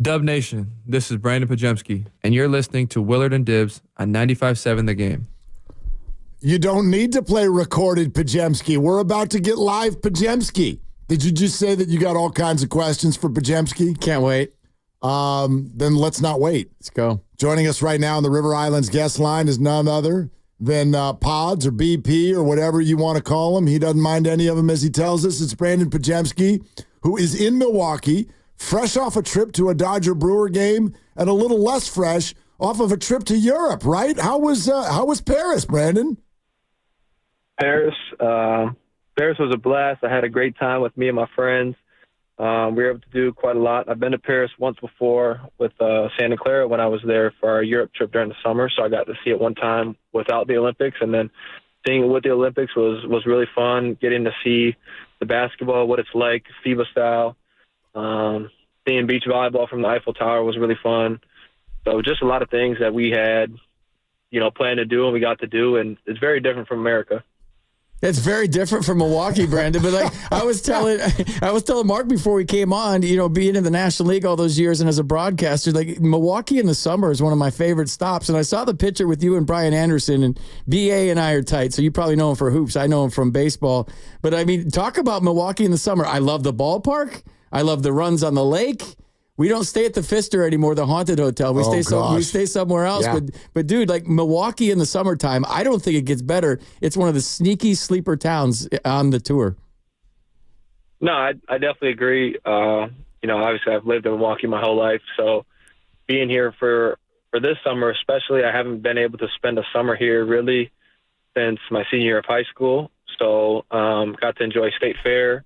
Dub Nation, this is Brandin Podziemski, and you're listening to Willard and Dibs on 95.7 The Game. You don't need to play recorded Podziemski. We're about to get live Podziemski. Did you just say that you got all kinds of questions for Podziemski? Can't wait. Then let's not wait. Let's go. Joining us right now on the River Islands guest line is none other than Pods or BP or whatever you want to call him. He doesn't mind any of them as he tells us. It's Brandin Podziemski, who is in Milwaukee, fresh off a trip to a Dodger Brewer game, and a little less fresh off of a trip to Europe, right? How was Paris, Brandon? Paris was a blast. I had a great time with me and my friends. We were able to do quite a lot. I've been to Paris once before with Santa Clara when I was there for our Europe trip during the summer, so I got to see it one time without the Olympics, and then seeing it with the Olympics was really fun, getting to see the basketball, what it's like, FIBA style. Seeing beach volleyball from the Eiffel Tower was really fun. So just a lot of things that we had, planned to do and we got to do, and it's very different from America. It's very different from Milwaukee, Brandon. But like I was telling Mark before we came on, being in the National League all those years and as a broadcaster, like Milwaukee in the summer is one of my favorite stops. And I saw the picture with you and Brian Anderson, and BA and I are tight, so you probably know him for hoops. I know him from baseball. But I mean, talk about Milwaukee in the summer. I love the ballpark. I love the runs on the lake. We don't stay at the Pfister anymore, the haunted hotel. We stay somewhere else. Yeah. But dude, like Milwaukee in the summertime, I don't think it gets better. It's one of the sneaky sleeper towns on the tour. No, I definitely agree. Obviously I've lived in Milwaukee my whole life, so being here for this summer especially, I haven't been able to spend a summer here really since my senior year of high school. So got to enjoy State Fair,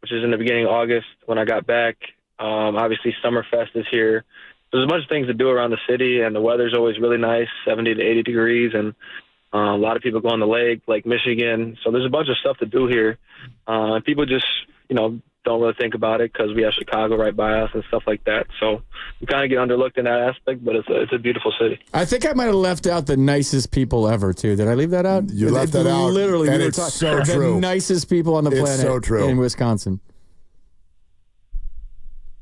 which is in the beginning of August when I got back. Obviously, Summerfest is here. There's a bunch of things to do around the city, and the weather's always really nice, 70 to 80 degrees, and a lot of people go on the Lake Michigan. So there's a bunch of stuff to do here. And people just, don't really think about it because we have Chicago right by us and stuff like that. So we kind of get underlooked in that aspect, but it's a beautiful city. I think I might have left out the nicest people ever, too. Did I leave that out? You left that out. Literally, and it's so true. The nicest people on the planet so true. In Wisconsin.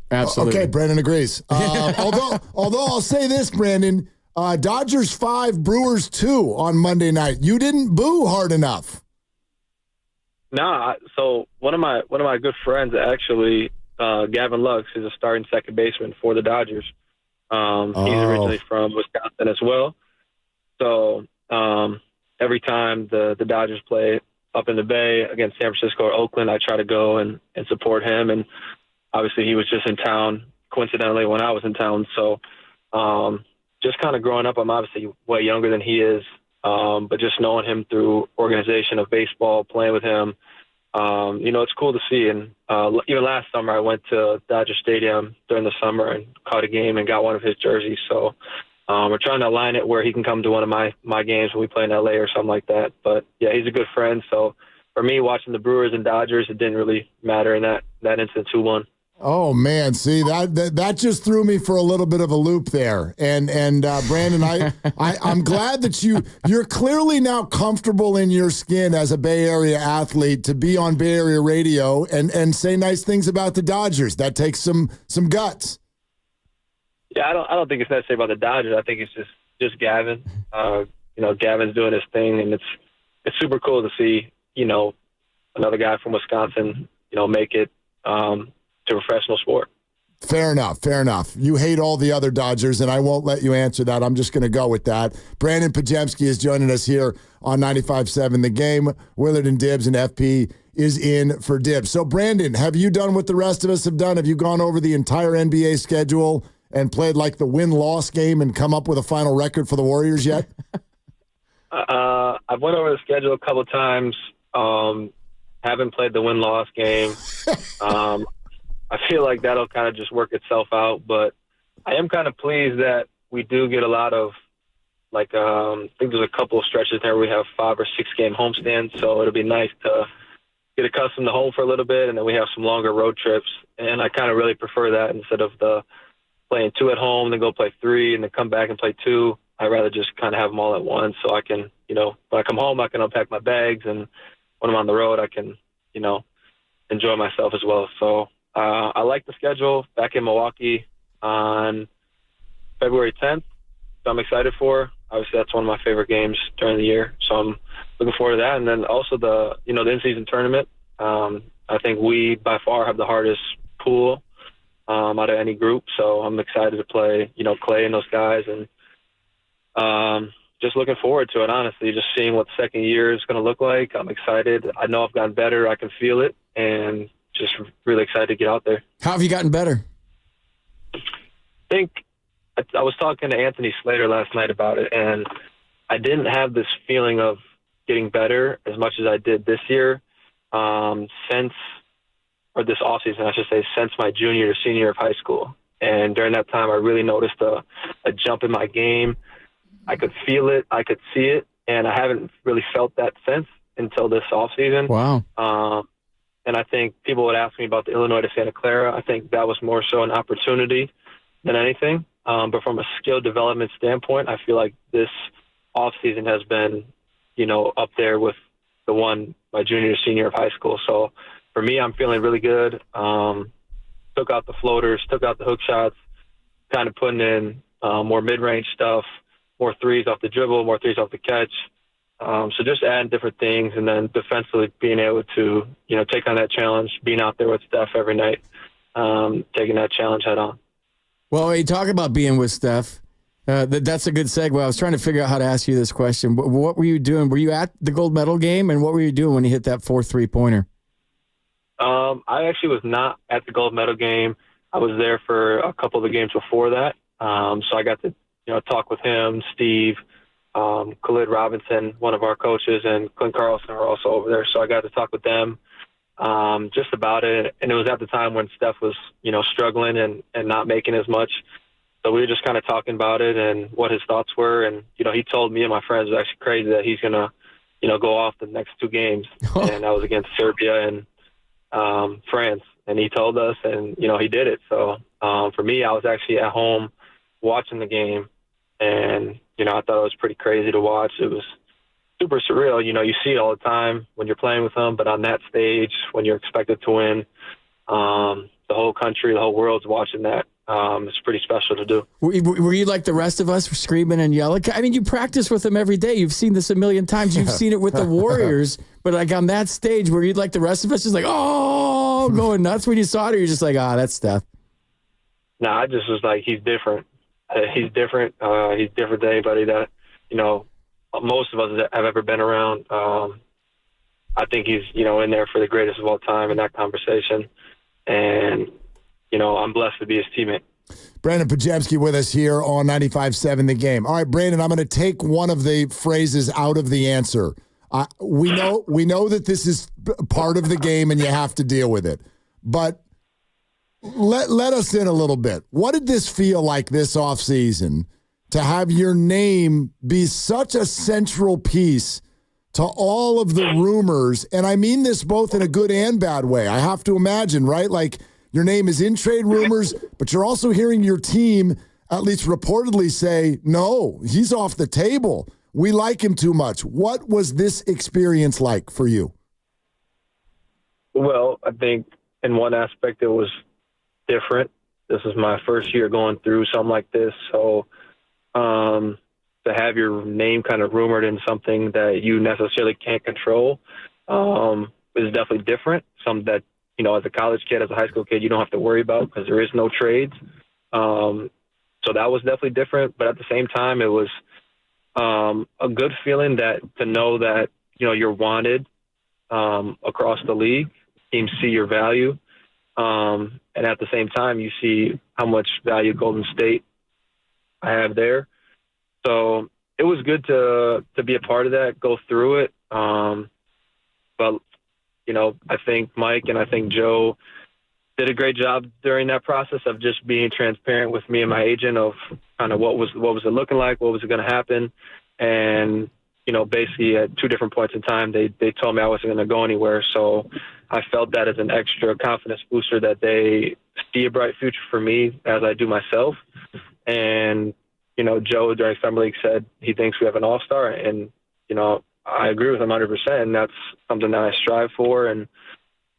Absolutely. Okay, Brandon agrees. Although I'll say this, Brandon, Dodgers 5, Brewers 2 on Monday night. You didn't boo hard enough. Nah, so one of my good friends actually, Gavin Lux, is a starting second baseman for the Dodgers. He's originally from Wisconsin as well. So every time the Dodgers play up in the Bay against San Francisco or Oakland, I try to go and support him. And obviously, he was just in town, coincidentally, when I was in town. So just kind of growing up, I'm obviously way younger than he is, but just knowing him through organization of baseball, playing with him, it's cool to see. And even last summer, I went to Dodger Stadium during the summer and caught a game and got one of his jerseys. So we're trying to align it where he can come to one of my games when we play in L.A. or something like that. But, yeah, he's a good friend. So for me, watching the Brewers and Dodgers, it didn't really matter in that instance who won. Oh man, see that just threw me for a little bit of a loop there. And Brandon, I'm glad that you're clearly now comfortable in your skin as a Bay Area athlete to be on Bay Area radio and say nice things about the Dodgers. That takes some guts. Yeah, I don't think it's necessarily about the Dodgers. I think it's just Gavin. Gavin's doing his thing, and it's super cool to see another guy from Wisconsin make it to professional sport. Fair enough. You hate all the other Dodgers, and I won't let you answer that. I'm just going to go with that. Brandin Podziemski is joining us here on 95.7 The Game. Willard and Dibs, and FP is in for Dibs. So, Brandon, have you done what the rest of us have done? Have you gone over the entire NBA schedule and played like the win-loss game and come up with a final record for the Warriors yet? I've went over the schedule a couple of times. Haven't played the win-loss game. I feel like that'll kind of just work itself out, but I am kind of pleased that we do get a lot of, I think there's a couple of stretches there where we have 5 or 6 game homestands, so it'll be nice to get accustomed to home for a little bit, and then we have some longer road trips, and I kind of really prefer that instead of the playing 2 at home, then go play 3, and then come back and play 2. I'd rather just kind of have them all at once so I can, when I come home, I can unpack my bags, and when I'm on the road, I can, enjoy myself as well. So I like the schedule. Back in Milwaukee, on February 10th. So I'm excited for. Obviously, that's one of my favorite games during the year. So I'm looking forward to that. And then also the in-season tournament. I think we, by far, have the hardest pool out of any group. So I'm excited to play, Clay and those guys. And just looking forward to it, honestly, just seeing what the second year is going to look like. I'm excited. I know I've gotten better. I can feel it. And just really excited to get out there. How have you gotten better? I think I was talking to Anthony Slater last night about it, and I didn't have this feeling of getting better as much as I did this year this offseason, I should say, since my junior or senior year of high school. And during that time, I really noticed a jump in my game. I could feel it. I could see it. And I haven't really felt that since until this offseason. Wow. And I think people would ask me about the Illinois to Santa Clara. I think that was more so an opportunity than anything. But from a skill development standpoint, I feel like this offseason has been, up there with the one my junior or senior of high school. So for me, I'm feeling really good. Took out the floaters, took out the hook shots, kind of putting in more mid-range stuff, more threes off the dribble, more threes off the catch. So just adding different things, and then defensively being able to, take on that challenge, being out there with Steph every night, taking that challenge head on. Well, you talk about being with Steph. That's a good segue. I was trying to figure out how to ask you this question. What were you doing? Were you at the gold medal game, and what were you doing when you hit that 4 3-pointer? I actually was not at the gold medal game. I was there for a couple of the games before that. So I got to, talk with him, Steve, Khalid Robinson, one of our coaches, and Clint Carlson were also over there. So I got to talk with them just about it. And it was at the time when Steph was, struggling and not making as much. So we were just kind of talking about it and what his thoughts were. And, he told me and my friends, it was actually crazy that he's going to, go off the next 2 games. And that was against Serbia and France. And he told us, and, he did it. So for me, I was actually at home watching the game. And, I thought it was pretty crazy to watch. It was super surreal. You see it all the time when you're playing with them, but on that stage, when you're expected to win, the whole country, the whole world's watching that. It's pretty special to do. Were you like the rest of us, screaming and yelling? I mean, you practice with them every day. You've seen this a million times. You've seen it with the Warriors. But like on that stage, were you like the rest of us, just like, oh, going nuts when you saw it? Or you're just like, that's Steph? No, I just was like, he's different. He's different. He's different than anybody that, most of us have ever been around. I think he's, in there for the greatest of all time in that conversation. And, I'm blessed to be his teammate. Brandin Podziemski with us here on 95.7 The Game. All right, Brandon, I'm going to take one of the phrases out of the answer. We know that this is part of the game and you have to deal with it. But let us in a little bit. What did this feel like this offseason to have your name be such a central piece to all of the rumors? And I mean this both in a good and bad way. I have to imagine, right? Like, your name is in trade rumors, but you're also hearing your team at least reportedly say, no, he's off the table. We like him too much. What was this experience like for you? Well, I think in one aspect it was different. This is my first year going through something like this. So to have your name kind of rumored in something that you necessarily can't control is definitely different. Something that, as a college kid, as a high school kid, you don't have to worry about because there is no trades. So that was definitely different. But at the same time, it was a good feeling to know that, you're wanted across the league. Teams see your value. And at the same time, you see how much value Golden State I have there. So it was good to be a part of that, go through it. But, I think Mike and I think Joe did a great job during that process of just being transparent with me and my agent of kind of what was it looking like, what was it going to happen. And, basically at 2 different points in time, they told me I wasn't going to go anywhere. So I felt that as an extra confidence booster that they see a bright future for me as I do myself. And, Joe during Summer League said he thinks we have an all-star, and, I agree with him 100%, and that's something that I strive for. And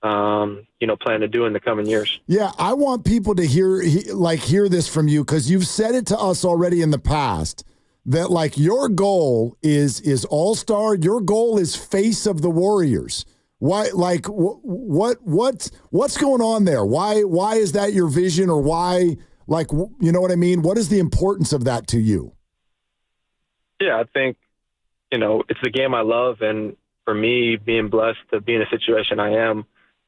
plan to do in the coming years. Yeah, I want people to hear this from you, because you've said it to us already in the past that like your goal is all-star. Your goal is face of the Warriors. Why? Like what's going on there? Why is that your vision, or why? Like, you know what I mean? What is the importance of that to you? Yeah, I think it's the game I love, and for me, being blessed to be in a situation I am,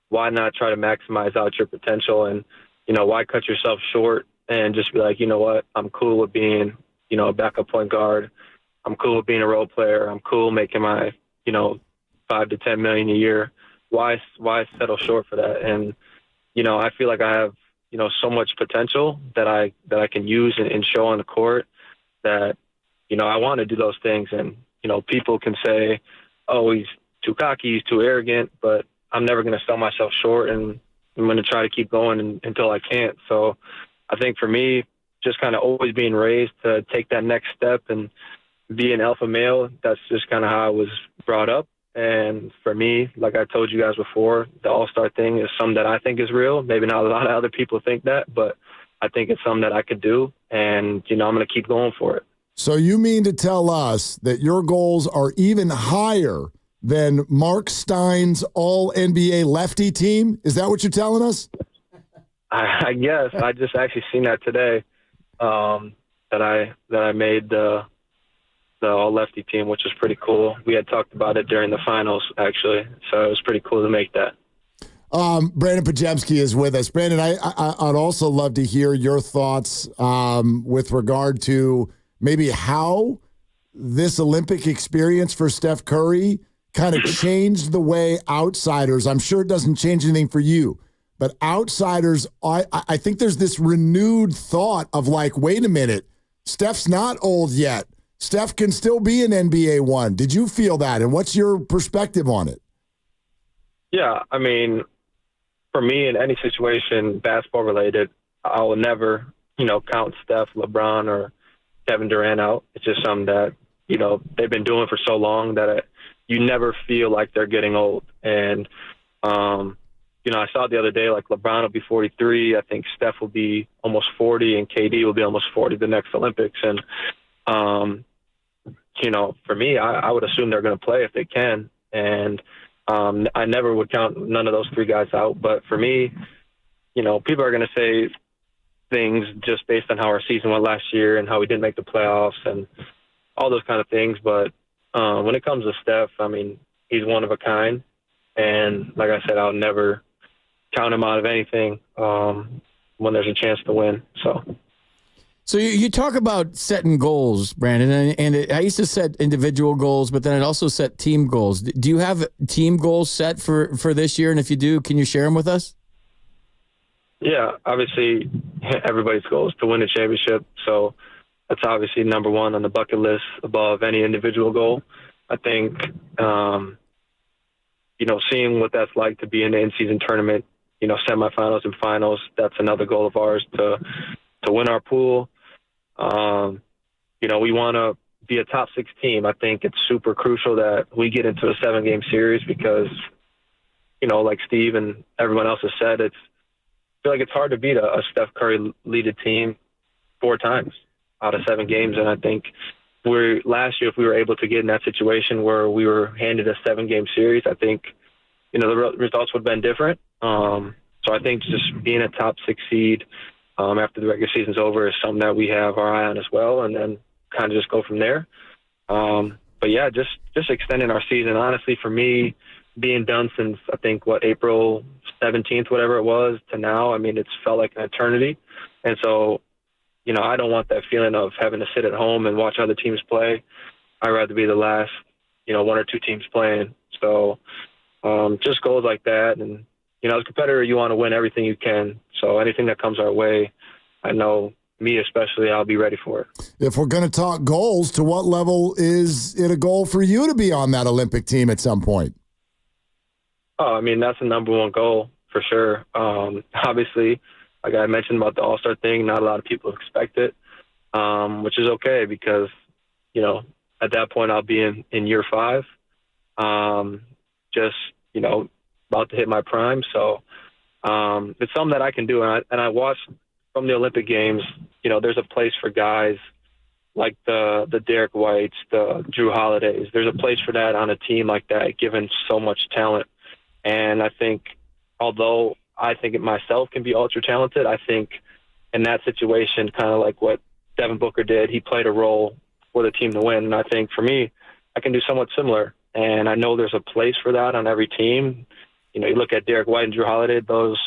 why not try to maximize out your potential? And, why cut yourself short and just be like, you know what, I'm cool with being, a backup point guard. I'm cool with being a role player. I'm cool making my, 5 to 10 million a year. Why settle short for that? And, I feel like I have, so much potential that I can use and show on the court that, I want to do those things. And, people can say, oh, he's too cocky, he's too arrogant, but I'm never going to sell myself short, and I'm going to try to keep going until I can't. So I think for me, just kind of always being raised to take that next step and be an alpha male, that's just kind of how I was brought up. And for me, like I told you guys before, the all-star thing is something that I think is real. Maybe not a lot of other people think that, but I think it's something that I could do, and, I'm going to keep going for it. So you mean to tell us that your goals are even higher than Mark Stein's all-NBA lefty team? Is that what you're telling us? I guess. I just actually seen that today, that I made the all-lefty team, which is pretty cool. We had talked about it during the finals, actually, so it was pretty cool to make that. Brandin Podziemski is with us. Brandin, I'd also love to hear your thoughts with regard to maybe how this Olympic experience for Steph Curry kind of changed the way outsiders, I'm sure it doesn't change anything for you, but outsiders, I think there's this renewed thought of like, wait a minute, Steph's not old yet. Steph can still be an NBA one. Did you feel that? And what's your perspective on it? Yeah, I mean, for me, in any situation, basketball related, I will never, count Steph, LeBron, or Kevin Durant out. It's just something that, they've been doing for so long that you never feel like they're getting old. And, I saw the other day, like LeBron will be 43. I think Steph will be almost 40, and KD will be almost 40 the next Olympics. And, for me, I would assume they're going to play if they can. And I never would count none of those three guys out. But for me, people are going to say things just based on how our season went last year and how we didn't make the playoffs and all those kind of things. But when it comes to Steph, I mean, he's one of a kind. And like I said, I'll never count him out of anything when there's a chance to win. So you talk about setting goals, Brandin, and I used to set individual goals, but then I'd also set team goals. Do you have team goals set for this year? And if you do, can you share them with us? Yeah, obviously everybody's goal is to win a championship. So that's obviously number one on the bucket list above any individual goal. I think, seeing what that's like to be in the in-season tournament, semifinals and finals, that's another goal of ours to win our pool. We want to be a top 6 team. I think it's super crucial that we get into a 7-game series because, like Steve and everyone else has said, I feel like it's hard to beat a Steph Curry leaded team 4 times out of 7 games. And I think last year, if we were able to get in that situation where we were handed a 7-game series, I think, the results would have been different. So I think just being a top 6 seed after the regular season's over is something that we have our eye on as well, and then kind of just go from there. But yeah, just extending our season. Honestly, for me, being done since I think April 17th, whatever it was, to now, I mean, it's felt like an eternity. And so, I don't want that feeling of having to sit at home and watch other teams play. I'd rather be the last, 1 or 2 teams playing. So just goals like that. And, as a competitor, you want to win everything you can. So anything that comes our way, I know me especially, I'll be ready for it. If we're going to talk goals, to what level is it a goal for you to be on that Olympic team at some point? Oh, I mean, that's the number one goal for sure. Obviously, like I mentioned about the All-Star thing, not a lot of people expect it, which is okay because, at that point I'll be in year 5. about to hit my prime. So it's something that I can do. And I watched from the Olympic Games, there's a place for guys like the Derek Whites, the Drew Holidays. There's a place for that on a team like that, given so much talent. And I think, although I think it myself can be ultra talented, I think in that situation, kind of like what Devin Booker did, he played a role for the team to win. And I think for me, I can do somewhat similar. And I know there's a place for that on every team. You look at Derek White and Drew Holiday, those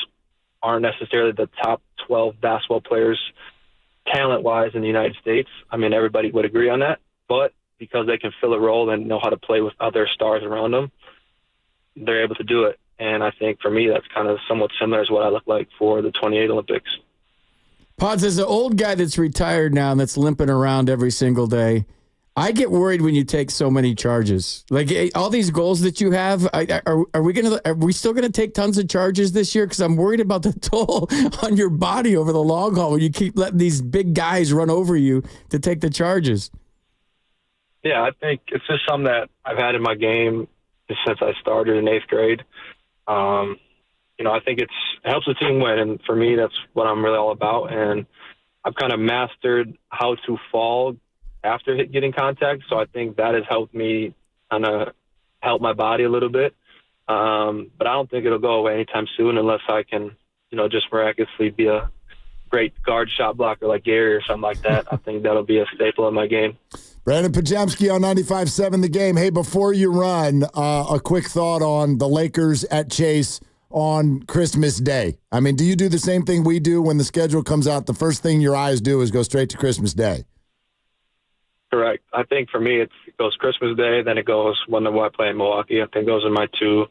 aren't necessarily the top 12 basketball players talent-wise in the United States. I mean, everybody would agree on that. But because they can fill a role and know how to play with other stars around them, they're able to do it. And I think for me, that's kind of somewhat similar as what I look like for the 28 Olympics. Pods, as an old guy that's retired now and that's limping around every single day, I get worried when you take so many charges. Like all these goals that you have, are we still gonna take tons of charges this year? Because I'm worried about the toll on your body over the long haul when you keep letting these big guys run over you to take the charges. Yeah, I think it's just something that I've had in my game since I started in 8th grade. I think it helps the team win, and for me, that's what I'm really all about. And I've kind of mastered how to fall after getting contact, so I think that has helped me kind of help my body a little bit. But I don't think it'll go away anytime soon unless I can, just miraculously be a great guard shot blocker like Gary or something like that. I think that'll be a staple in my game. Brandin Podziemski on 95.7 The Game. Hey, before you run, a quick thought on the Lakers at Chase on Christmas Day. I mean, do you do the same thing we do when the schedule comes out? The first thing your eyes do is go straight to Christmas Day. Correct. I think for me, it goes Christmas Day, then it goes when I play in Milwaukee. I think those are my two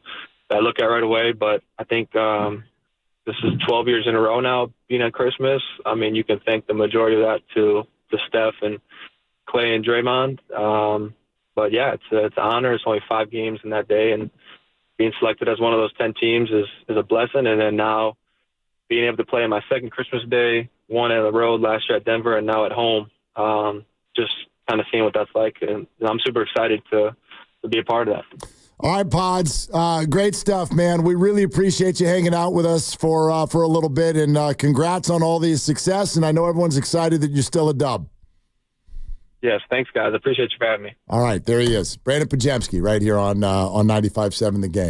that I look at right away. But I think this is 12 years in a row now being on Christmas. I mean, you can thank the majority of that to Steph and Clay and Draymond. But yeah, it's an honor. It's only 5 games in that day, and being selected as one of those 10 teams is a blessing. And then now being able to play in my second Christmas Day, one on the road last year at Denver and now at home, just kind of seeing what that's like. And I'm super excited to be a part of that. All right, Pods. Great stuff, man. We really appreciate you hanging out with us for a little bit, and congrats on all the success. And I know everyone's excited that you're still a Dub. Yes, thanks, guys. I appreciate you for having me. All right, there he is. Brandin Podziemski right here on 95.7 The Game.